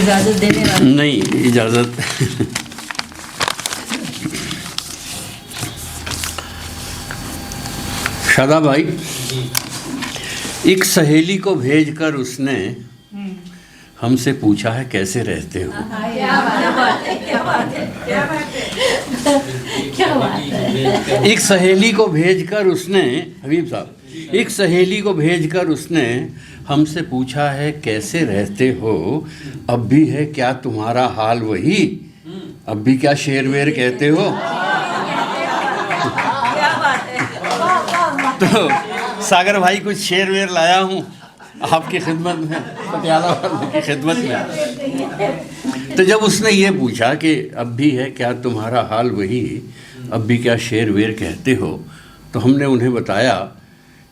اجازت دینے والے نہیں اجازت شاداب بھائی، ایک سہیلی کو بھیج کر اس نے ہم سے پوچھا ہے کیسے رہتے ہو. ایک سہیلی کو بھیج کر اس نے، حبیب صاحب، ایک سہیلی کو بھیج کر اس نے ہم سے پوچھا ہے کیسے رہتے ہو، اب بھی ہے کیا تمہارا حال وہی، اب بھی کیا شعر ویر کہتے ہو. تو ساگر بھائی کچھ شعر ویر لایا ہوں آپ کی خدمت میں، پٹیالہ والوں کی خدمت میں. تو جب اس نے یہ پوچھا کہ اب بھی ہے کیا تمہارا حال وہی، اب بھی کیا شعر ویر کہتے ہو، تو ہم نے انہیں بتایا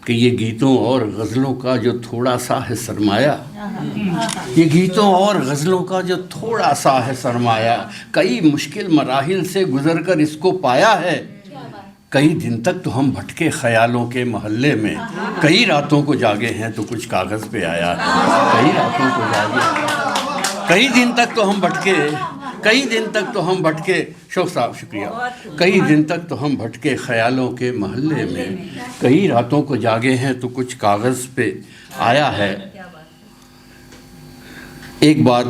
کہ یہ گیتوں اور غزلوں کا جو تھوڑا سا ہے سرمایہ، یہ گیتوں اور غزلوں کا جو تھوڑا سا ہے سرمایہ، کئی مشکل مراحل سے گزر کر اس کو پایا ہے. کئی دن تک تو ہم بھٹکے خیالوں کے محلے میں، کئی راتوں کو جاگے ہیں تو کچھ کاغذ پہ آیا ہے. کئی راتوں کو جاگے، کئی دن تک تو ہم بھٹکے، کئی دن تک تو ہم بھٹکے، شوق صاحب شکریہ، کئی دن تک تو ہم بھٹکے خیالوں کے محلے میں، کئی راتوں کو جاگے ہیں تو کچھ کاغذ پہ آیا ہے. ایک بات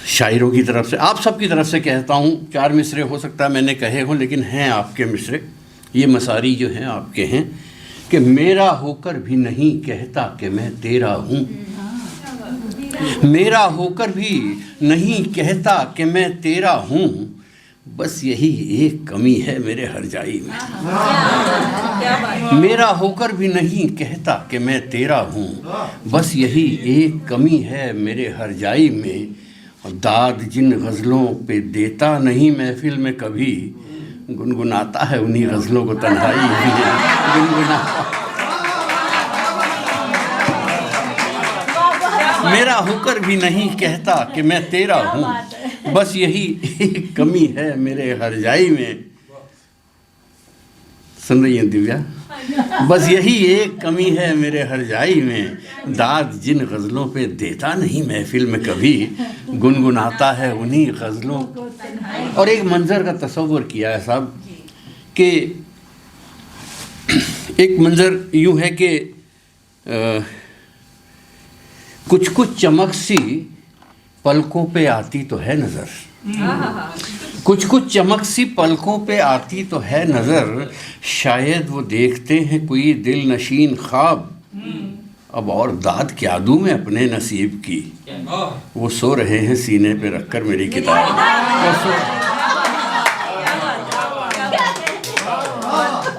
شاعروں کی طرف سے، آپ سب کی طرف سے کہتا ہوں، 4 مصرے ہو سکتا ہے میں نے کہے ہوں لیکن ہیں آپ کے مصرے، یہ مساری جو ہیں آپ کے ہیں کہ میرا ہو کر بھی نہیں کہتا کہ میں تیرا ہوں، میرا ہو کر بھی نہیں کہتا کہ میں تیرا ہوں، بس یہی ایک کمی ہے میرے ہرجائی میں. میرا ہو کر بھی نہیں کہتا کہ میں تیرا ہوں، بس یہی ایک کمی ہے میرے ہرجائی میں. اور داد جن غزلوں پہ دیتا نہیں محفل میں کبھی، گنگناتا ہے انہی غزلوں کو تنہائی میں گنگناتا. میرا ہو کر بھی نہیں کہتا کہ میں تیرا ہوں، بس یہی ایک کمی ہے میرے ہرجائی میں. سن رہی ہیں دیویا؟ بس یہی ایک کمی ہے میرے ہرجائی میں، داد جن غزلوں پہ دیتا نہیں محفل میں کبھی، گنگناتا ہے انہی غزلوں. اور ایک منظر کا تصور کیا ہے صاحب کہ ایک منظر یوں ہے کہ کچھ کچھ چمک سی پلکوں پہ آتی تو ہے نظر، کچھ کچھ چمک سی پلکوں پہ آتی تو ہے نظر، شاید وہ دیکھتے ہیں کوئی دل نشین خواب، اب اور داد کیا دوں میں اپنے نصیب کی، وہ سو رہے ہیں سینے پہ رکھ کر میری کتاب.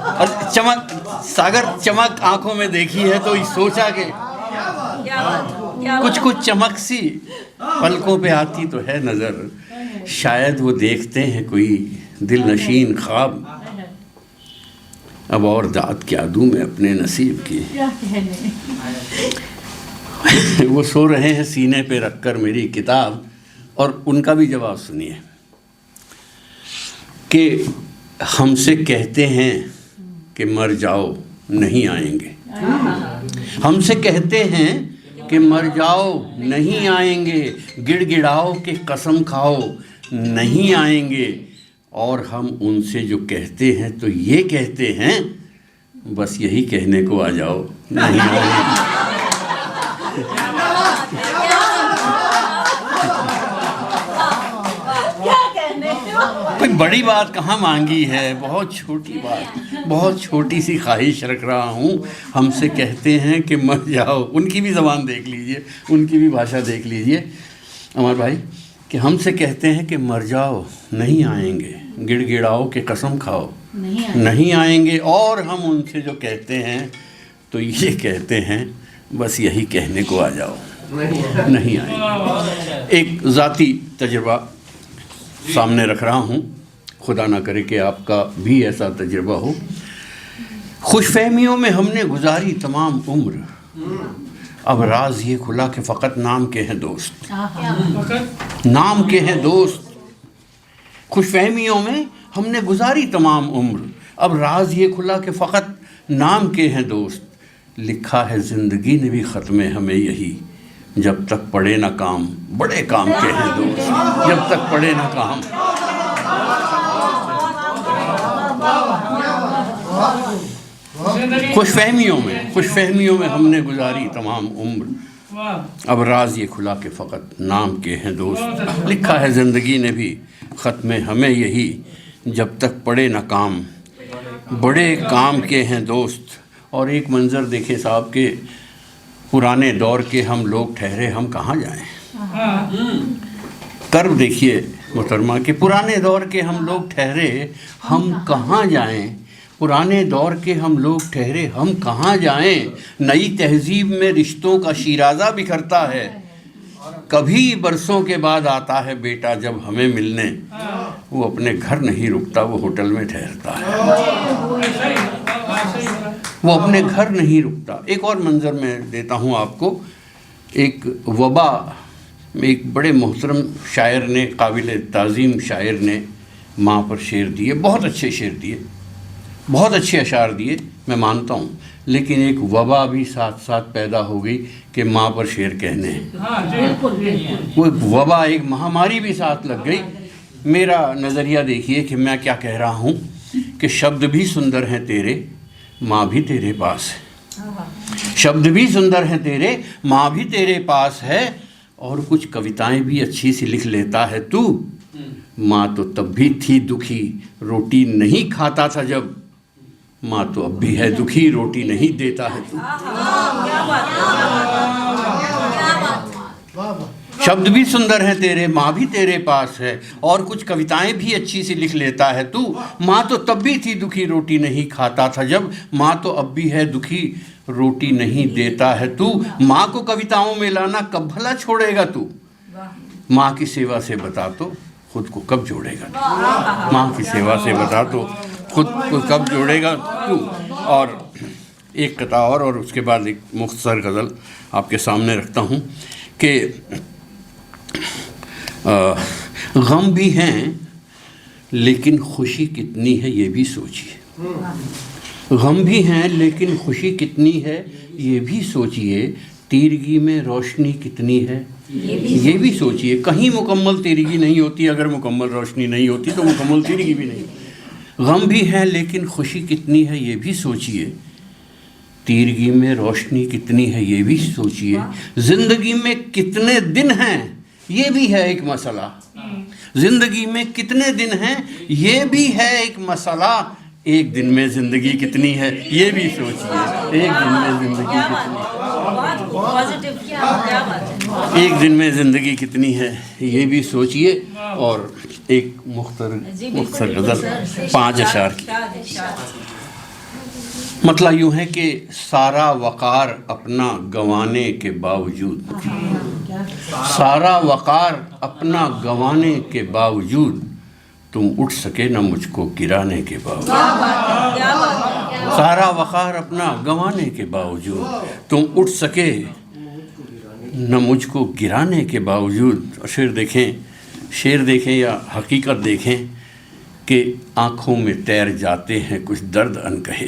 اور چمک ساگر چمک آنکھوں میں دیکھی ہے تو سوچا کہ کچھ کچھ چمک سی پلکوں پہ آتی تو ہے نظر، شاید وہ دیکھتے ہیں کوئی دل نشین خواب، اب اور داد کیا دوں میں اپنے نصیب کی. وہ سو رہے ہیں سینے پہ رکھ کر میری کتاب. اور ان کا بھی جواب سنیے کہ ہم سے کہتے ہیں کہ مر جاؤ نہیں آئیں گے، ہم سے کہتے ہیں کہ مر جاؤ نہیں آئیں گے، گڑ گڑاؤ کہ قسم کھاؤ نہیں آئیں گے، اور ہم ان سے جو کہتے ہیں تو یہ کہتے ہیں بس یہی کہنے کو آ جاؤ نہیں آئیں گے. کوئی بڑی بات کہاں مانگی ہے، بہت چھوٹی بات، بہت چھوٹی سی خواہش رکھ رہا ہوں. ہم سے کہتے ہیں کہ مر جاؤ، ان کی بھی زبان دیکھ لیجئے، ان کی بھی بھاشا دیکھ لیجئے عمر بھائی، کہ ہم سے کہتے ہیں کہ مر جاؤ نہیں آئیں گے، گڑ گڑاؤ کہ قسم کھاؤ نہیں آئیں گے، اور ہم ان سے جو کہتے ہیں تو یہ کہتے ہیں بس یہی کہنے کو آ جاؤ نہیں آئیں گے. ایک ذاتی تجربہ سامنے رکھ رہا ہوں، خدا نہ کرے کہ آپ کا بھی ایسا تجربہ ہو. خوش فہمیوں میں ہم نے گزاری تمام عمر، اب راز یہ کھلا کہ فقط نام کے ہیں دوست، نام کے ہیں دوست. خوش فہمیوں میں ہم نے گزاری تمام عمر، اب راز یہ کھلا کہ فقط نام کے ہیں دوست. لکھا ہے زندگی نے بھی ختم ہمیں یہی، جب تک پڑے نہ کام، بڑے کام کے ہیں دوست، جب تک پڑے نہ کام. خوش فہمیوں میں ہم نے گزاری تمام عمر، اب راز یہ کھلا کہ فقط نام کے ہیں دوست. لکھا ہے زندگی نے بھی خط میں ہمیں یہی، جب تک پڑے نہ کام، بڑے کام کے ہیں دوست. اور ایک منظر دیکھیں صاحب کہ پرانے دور کے ہم لوگ ٹھہرے ہم کہاں جائیں. کرب دیکھیے محترمہ کہ پرانے دور کے ہم لوگ ٹھہرے ہم کہاں جائیں، پرانے دور کے ہم لوگ ٹھہرے ہم کہاں جائیں. نئی تہذیب میں رشتوں کا شیرازہ بکھرتا ہے، کبھی برسوں کے بعد آتا ہے بیٹا جب ہمیں ملنے، وہ اپنے گھر نہیں رکتا وہ ہوٹل میں ٹھہرتا ہے، وہ اپنے گھر نہیں رکتا. ایک اور منظر میں دیتا ہوں آپ کو. ایک وبا، ایک بڑے محترم شاعر نے، قابل تعظیم شاعر نے ماں پر شعر دیے، بہت اچھے شعر دیے، بہت اچھے اشعار دیے، میں مانتا ہوں. لیکن ایک وبا بھی ساتھ ساتھ پیدا ہو گئی کہ ماں پر شعر کہنے ہیں. وہ ایک وبا، ایک مہاماری بھی ساتھ لگ گئی. میرا نظریہ دیکھیے کہ میں کیا کہہ رہا ہوں کہ شبد بھی سندر ہیں تیرے، ماں بھی تیرے پاس ہے. شبد بھی سندر ہیں تیرے، ماں بھی تیرے پاس ہے، اور کچھ کویتائیں بھی اچھی سی لکھ لیتا ہے تو. ماں تو تب بھی تھی دکھی، روٹی نہیں کھاتا تھا جب، ماں تو اب بھی ہے دکھی، روٹی نہیں دیتا ہے تو. شبد بھی سندر ہیں تیرے، ماں بھی تیرے پاس ہے، اور کچھ کویتائیں بھی اچھی سی لکھ لیتا ہے تو. ماں تو تب بھی تھی دکھی، روٹی نہیں کھاتا تھا جب، ماں تو اب بھی ہے دکھی، روٹی نہیں دیتا ہے تو. ماں کو کویتاؤں میں لانا کب بھلا چھوڑے گا تو، ماں کی سیوا سے بتا تو خود کو کب جوڑے گا تو. ماں کی سیوا سے بتا تو خود کو کب جوڑے گا تو. اور ایک قطعہ اور اس کے بعد ایک مختصر غزل آپ کے سامنے رکھتا ہوں کہ غم بھی ہیں لیکن خوشی کتنی ہے یہ بھی سوچیے. غم بھی ہیں لیکن خوشی کتنی ہے یہ بھی سوچیے. تیرگی میں روشنی کتنی ہے یہ بھی سوچیے. کہیں مکمل تیرگی نہیں ہوتی، اگر مکمل روشنی نہیں ہوتی تو مکمل تیرگی بھی نہیں. غم بھی ہے لیکن خوشی kتنی ہے یہ بھی سوچیے. تیرگی میں روشنی کتنی ہے یہ بھی سوچیے. زندگی میں کتنے دن ہیں یہ بھی ہے ایک مسئلہ. زندگی میں کتنے دن ہیں یہ بھی ہے ایک مسئلہ. ایک دن میں زندگی کتنی ہے یہ بھی سوچیے. ایک دن میں زندگی کتنی ہے، ایک دن میں زندگی کتنی ہے یہ بھی سوچیے. اور ایک مختصر غزل 5 اشعار کی. مطلب یوں ہے کہ سارا وقار اپنا گنوانے کے باوجود، سارا وقار اپنا گنوانے کے باوجود، تم اٹھ سکے نہ مجھ کو گرانے کے باوجود. سارا وقار اپنا گنوانے کے باوجود، تم اٹھ سکے نہ مجھ کو گرانے کے باوجود. اور شعر دیکھیں یا حقیقت دیکھیں کہ آنکھوں میں تیر جاتے ہیں کچھ درد ان کہے.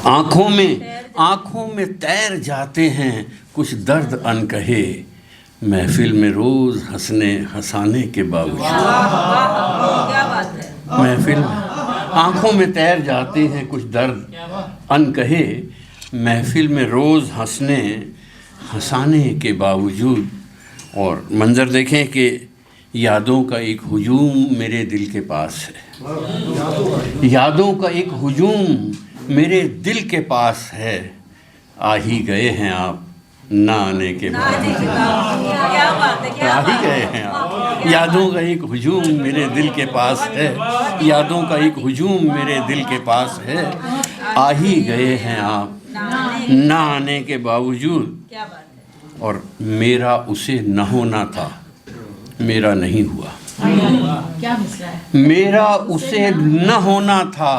آنکھوں میں تیر جاتے ہیں کچھ درد ان کہے. محفل میں روز ہنسانے کے باوجود، محفل میں آنکھوں میں تیر جاتے ہیں کچھ درد ان کہے. محفل میں روز ہنسانے کے باوجود. اور منظر دیکھیں کہ یادوں کا ایک ہجوم میرے دل کے پاس ہے. یادوں کا ایک ہجوم میرے دل کے پاس ہے. آ ہی گئے ہیں آپ نہ آنے کے باوجود. آ ہی گئے ہیں آپ. یادوں کا ایک ہجوم میرے دل کے پاس ہے. یادوں کا ایک ہجوم میرے دل کے پاس ہے. آ ہی گئے ہیں آپ نہ آنے کے باوجود. اور میرا اسے نہ ہونا تھا میرا نہیں ہوا. میرا اسے نہ ہونا تھا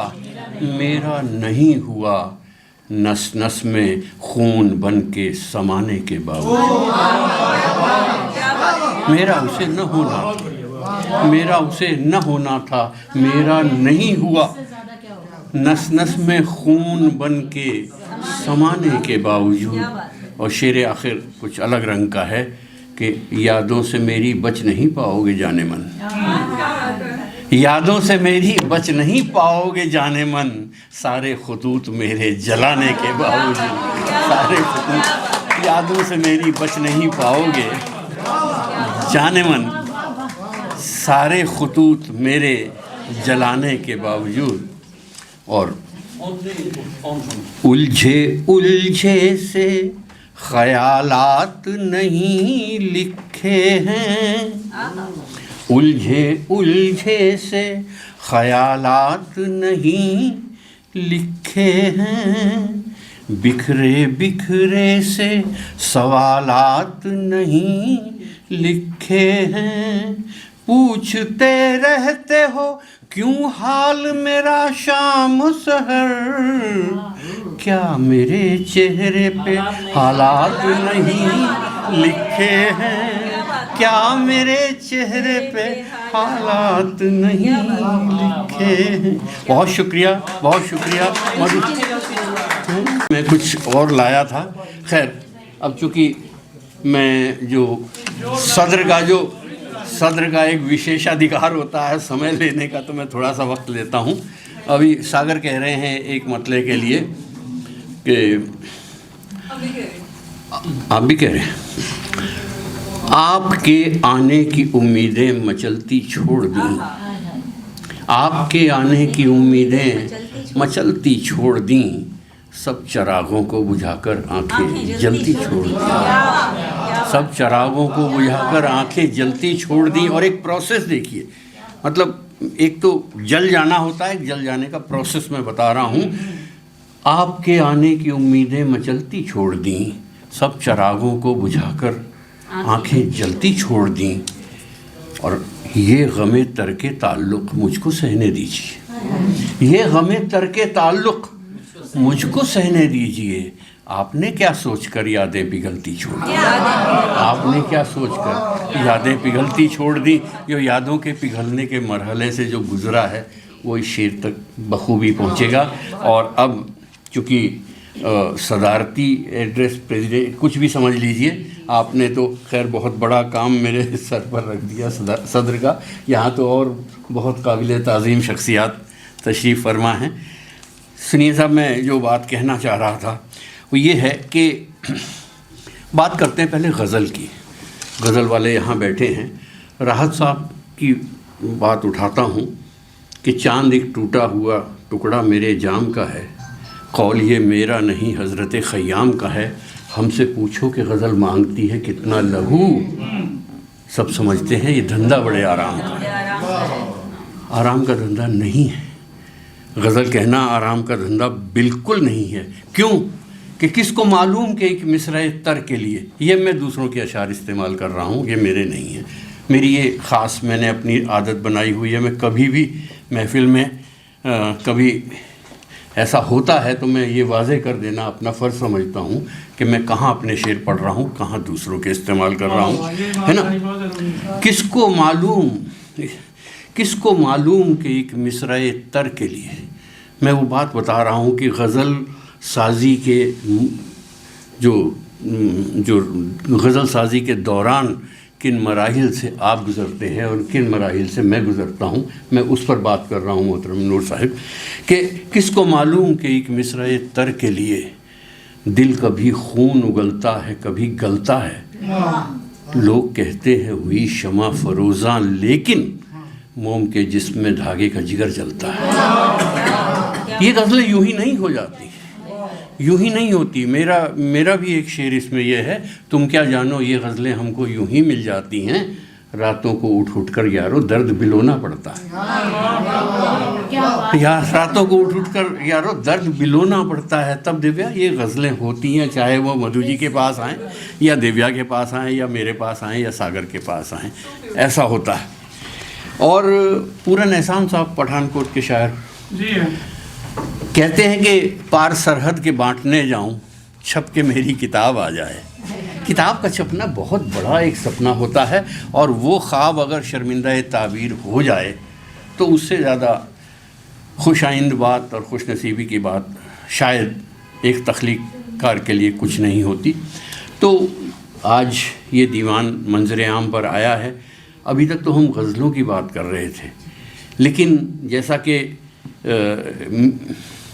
میرا نہیں ہوا. نس نس میں خون بن کے سمانے کے باوجود. میرا اسے نہ ہونا تھا، میرا اسے نہ ہونا تھا میرا نہیں ہوا. نس نس میں خون بن کے سمانے کے باوجود. اور شعر آخر کچھ الگ رنگ کا ہے کہ یادوں سے میری بچ نہیں پاؤ گے جانے من، یادوں سے میری بچ نہیں پاؤ گے جانے من، سارے خطوط میرے جلانے کے باوجود، سارے خطوط یادوں سے میری بچ نہیں پاؤ گے جانے من، سارے خطوط میرے جلانے کے باوجود۔ اور الجھے الجھے سے خیالات نہیں لکھے ہیں، الجھے الجھے سے خیالات نہیں لکھے ہیں، بکھرے بکھرے سے سوالات نہیں لکھے ہیں، پوچھتے رہتے ہو کیوں حال میرا شام و سحر، کیا میرے چہرے پہ حالات نہیں لکھے ہیں، کیا میرے چہرے پہ حالات نہیں لکھے ہیں۔ بہت شکریہ، بہت شکریہ مدھو۔ میں کچھ اور لایا تھا، خیر اب چونکہ میں جو صدر کا ایک وشیشادھیکار ہوتا ہے سمے لینے کا، تو میں تھوڑا سا وقت لیتا ہوں۔ ابھی ساگر کہہ رہے ہیں ایک مطلع کے لیے کہ آپ بھی کہہ رہے ہیں، آپ کے آنے کی امیدیں مچلتی چھوڑ دیں، آپ کے آنے کی امیدیں مچلتی چھوڑ دیں، سب چراغوں کو بجھا کر آنکھیں جلتی چھوڑ دیں، سب چراغوں کو بجھا کر آنکھیں جلتی چھوڑ دیں۔ اور ایک پروسیس دیکھیے، مطلب ایک تو جل جانا ہوتا ہے، جل جانے کا پروسیس میں بتا رہا ہوں۔ آپ کے آنے کی امیدیں مچلتی چھوڑ دیں، سب چراغوں کو بجھا کر آنکھیں جلتی چھوڑ دیں، اور یہ غم ترک تعلق مجھ کو سہنے دیجیے، یہ غم ترک تعلق مجھ کو سہنے دیجیے۔ آپ نے کیا سوچ کر یادیں پگھلتی چھوڑ دی، آپ نے کیا سوچ کر یادیں پگھلتی چھوڑ دی۔ جو یادوں کے پگھلنے کے مرحلے سے جو گزرا ہے وہ اس شعر تک بخوبی پہنچے گا۔ اور اب چونکہ صدارتی ایڈریس پریزیڈنٹ کچھ بھی سمجھ لیجئے، آپ نے تو خیر بہت بڑا کام میرے سر پر رکھ دیا صدر کا۔ یہاں تو اور بہت قابل تعظیم شخصیات تشریف فرما ہیں۔ سنیے صاحب، میں جو بات کہنا چاہ رہا تھا وہ یہ ہے کہ بات کرتے ہیں پہلے غزل کی۔ غزل والے یہاں بیٹھے ہیں، راحت صاحب کی بات اٹھاتا ہوں کہ چاند ایک ٹوٹا ہوا ٹکڑا میرے جام کا ہے، قول یہ میرا نہیں حضرت خیام کا ہے، ہم سے پوچھو کہ غزل مانگتی ہے کتنا لہو، سب سمجھتے ہیں یہ دھندا بڑے آرام کا ہے۔ آرام کا دھندا نہیں ہے، غزل کہنا آرام کا دھندا بالکل نہیں ہے۔ کیوں کہ کس کو معلوم کہ ایک مصرع تر کے لیے، یہ میں دوسروں کے اشعار استعمال کر رہا ہوں، یہ میرے نہیں ہیں، میری یہ خاص میں نے اپنی عادت بنائی ہوئی ہے۔ میں کبھی بھی محفل میں کبھی ایسا ہوتا ہے تو میں یہ واضح کر دینا اپنا فرض سمجھتا ہوں کہ میں کہاں اپنے شعر پڑھ رہا ہوں، کہاں دوسروں کے استعمال کر رہا ہوں، ہے نا۔ کس کو معلوم کہ ایک مصرع تر کے لیے، میں وہ بات بتا رہا ہوں کہ غزل سازی کے جو غزل سازی کے دوران کن مراحل سے آپ گزرتے ہیں اور کن مراحل سے میں گزرتا ہوں، میں اس پر بات کر رہا ہوں محترم نور صاحب، کہ کس کو معلوم کہ ایک مصرع تر کے لیے دل کبھی خون اگلتا ہے کبھی گلتا ہے، لوگ کہتے ہیں ہوئی شمع فروزاں لیکن موم کے جسم میں دھاگے کا جگر جلتا ہے۔ یہ غزلیں یوں ہی نہیں ہو جاتی، یوں ہی نہیں ہوتی۔ میرا بھی ایک شعر اس میں یہ ہے، تم کیا جانو یہ غزلیں ہم کو یوں ہی مل جاتی ہیں، راتوں کو اٹھ کر یارو درد بلونا پڑتا ہے، راتوں کو اٹھ کر یارو درد بلونا پڑتا ہے۔ تب دیویا یہ غزلیں ہوتی ہیں، چاہے وہ مدھو جی کے پاس آئیں یا دیویا کے پاس آئیں یا میرے پاس آئیں یا ساگر کے پاس آئیں، ایسا ہوتا ہے۔ اور پورن احسان صاحب پٹھان کوٹ کے شاعر کہتے ہیں کہ پار سرحد کے بانٹنے جاؤں چھپ کے میری کتاب آ جائے۔ کتاب کا چھپنا بہت بڑا ایک سپنا ہوتا ہے، اور وہ خواب اگر شرمندہ تعبیر ہو جائے تو اس سے زیادہ خوش آئند بات اور خوش نصیبی کی بات شاید ایک تخلیق کار کے لیے کچھ نہیں ہوتی۔ تو آج یہ دیوان منظر عام پر آیا ہے۔ ابھی تک تو ہم غزلوں کی بات کر رہے تھے، لیکن جیسا کہ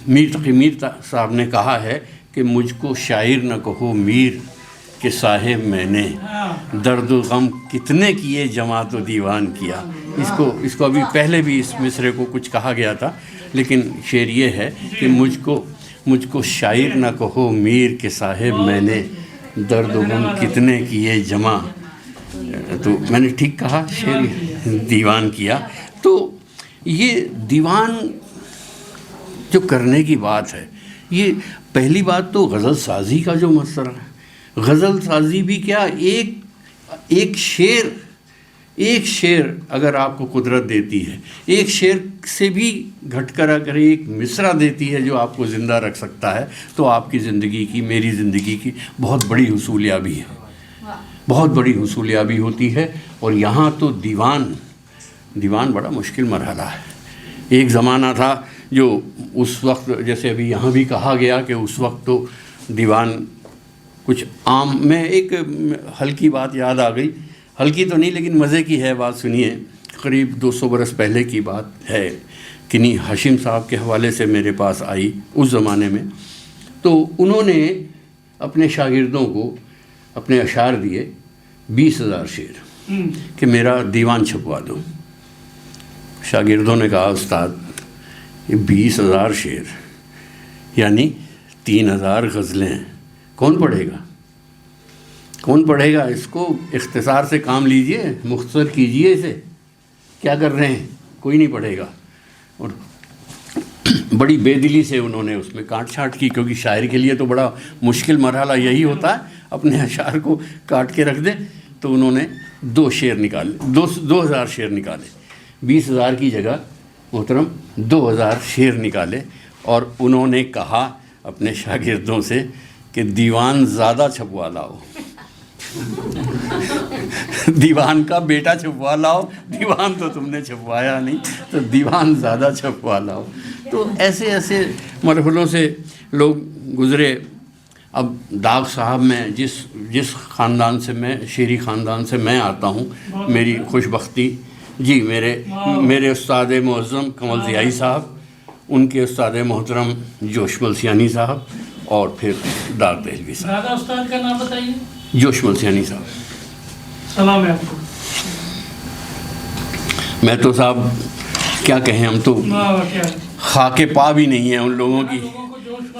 میر تقی میر صاحب نے کہا ہے کہ مجھ کو شاعر نہ کہو میر کہ صاحب میں نے درد و غم کتنے کیے جمع تو دیوان کیا۔ اس کو ابھی پہلے بھی اس مصرے کو کچھ کہا گیا تھا، لیکن شعر یہ ہے کہ مجھ کو شاعر نہ کہو میر کہ صاحب میں نے درد و غم کتنے کیے جمع، تو میں نے ٹھیک کہا، شعر دیوان کیا۔ تو یہ دیوان جو کرنے کی بات ہے، یہ پہلی بات تو غزل سازی کا جو مسئلہ ہے، غزل سازی بھی کیا، ایک شعر اگر آپ کو قدرت دیتی ہے، ایک شعر سے بھی گھٹ کر اگر ایک مصرع دیتی ہے جو آپ کو زندہ رکھ سکتا ہے، تو آپ کی زندگی کی، میری زندگی کی بہت بڑی حصول یابی ہے، بہت بڑی حصول یابی ہوتی ہے۔ اور یہاں تو دیوان بڑا مشکل مرحلہ ہے۔ ایک زمانہ تھا جو اس وقت، جیسے ابھی یہاں بھی کہا گیا کہ اس وقت تو دیوان کچھ عام، میں ایک ہلکی بات یاد آ گئی، ہلکی تو نہیں لیکن مزے کی ہے بات، سنیے۔ قریب 200 برس پہلے کی بات ہے، کنی ہاشم صاحب کے حوالے سے میرے پاس آئی اس زمانے میں، تو انہوں نے اپنے شاگردوں کو اپنے اشعار دیے 20,000 شعر کہ میرا دیوان چھپوا دو۔ شاگردوں نے کہا استاد یہ 20,000 شعر یعنی 3,000 غزلیں، کون پڑھے گا اس کو؟ اختصار سے کام لیجئے، مختصر کیجئے اسے، کیا کر رہے ہیں؟ کوئی نہیں پڑھے گا۔ اور بڑی بے دلی سے انہوں نے اس میں کاٹ چھانٹ کی، کیونکہ شاعر کے لیے تو بڑا مشکل مرحلہ یہی ہوتا ہے، اپنے اشعار کو کاٹ کے رکھ دیں۔ تو انہوں نے 2,000 شعر نکالے، 20,000 کی جگہ محترم 2,000 شعر نکالے، اور انہوں نے کہا اپنے شاگردوں سے کہ دیوان زیادہ چھپوا لاؤ، دیوان کا بیٹا چھپوا لاؤ، دیوان تو تم نے چھپوایا نہیں، تو دیوان زیادہ چھپوا لاؤ۔ تو ایسے مرحلوں سے لوگ گزرے۔ اب داغ صاحب میں جس خاندان سے میں، شعری خاندان سے میں آتا ہوں، میری خوش بختی جی، میرے استاد معظم کمل ضیائی صاحب، ان کے استاد محترم جوش ملسیانی صاحب، اور پھر داغ دہلوی صاحب۔ دادا استاد کا نام بتائیے۔ جوش ملسیانی صاحب۔ سلام ہے آپ کو۔ میں تو صاحب کیا کہیں، ہم تو خاک پا بھی نہیں ہیں ان لوگوں کی،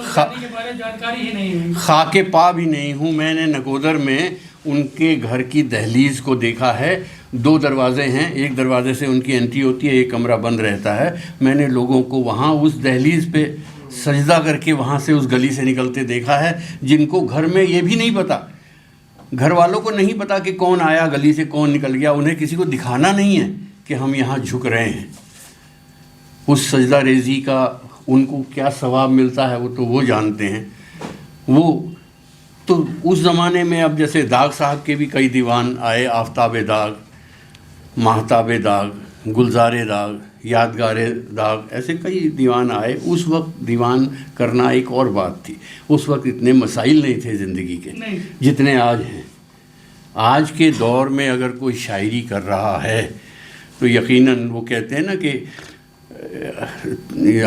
خاک پا بھی نہیں ہوں۔ میں نے نکودر میں ان کے گھر کی دہلیز کو دیکھا ہے، 2 دروازے ہیں، ایک دروازے سے ان کی انٹری ہوتی ہے، ایک کمرہ بند رہتا ہے۔ میں نے لوگوں کو وہاں اس دہلیز پہ سجدہ کر کے وہاں سے اس گلی سے نکلتے دیکھا ہے، جن کو گھر میں یہ بھی نہیں پتا، گھر والوں کو نہیں پتا کہ کون آیا گلی سے، کون نکل گیا، انہیں کسی کو دکھانا نہیں ہے کہ ہم یہاں جھک رہے ہیں۔ اس سجدہ ریزی کا ان کو کیا ثواب ملتا ہے وہ تو وہ جانتے ہیں۔ وہ تو اس زمانے میں، اب جیسے داغ صاحب کے بھی کئی دیوان آئے، آفتاب داغ، ماہتاب داغ، گلزار داغ، یادگار داغ، ایسے کئی دیوان آئے۔ اس وقت دیوان کرنا ایک اور بات تھی، اس وقت اتنے مسائل نہیں تھے زندگی کے جتنے آج ہیں۔ آج کے دور میں اگر کوئی شاعری کر رہا ہے تو یقیناً وہ کہتے ہیں نا کہ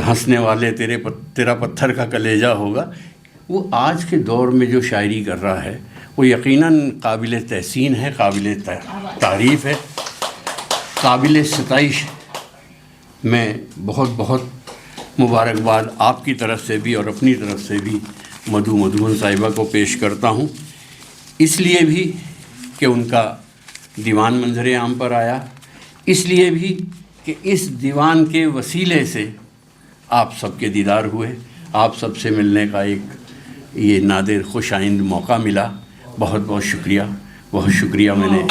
ہنسنے والے تیرا پتھر کا کلیجہ ہوگا۔ وہ آج کے دور میں جو شاعری کر رہا ہے وہ یقیناً قابل تحسین ہے، قابل تعریف ہے، قابل ستائش۔ میں بہت بہت مبارکباد آپ کی طرف سے بھی اور اپنی طرف سے بھی مدھون صاحبہ کو پیش کرتا ہوں، اس لیے بھی کہ ان کا دیوان منظر عام پر آیا، اس لیے بھی کہ اس دیوان کے وسیلے سے آپ سب کے دیدار ہوئے، آپ سب سے ملنے کا ایک یہ نادر خوش آئند موقع ملا۔ بہت بہت شکریہ، بہت شکریہ۔ میں نے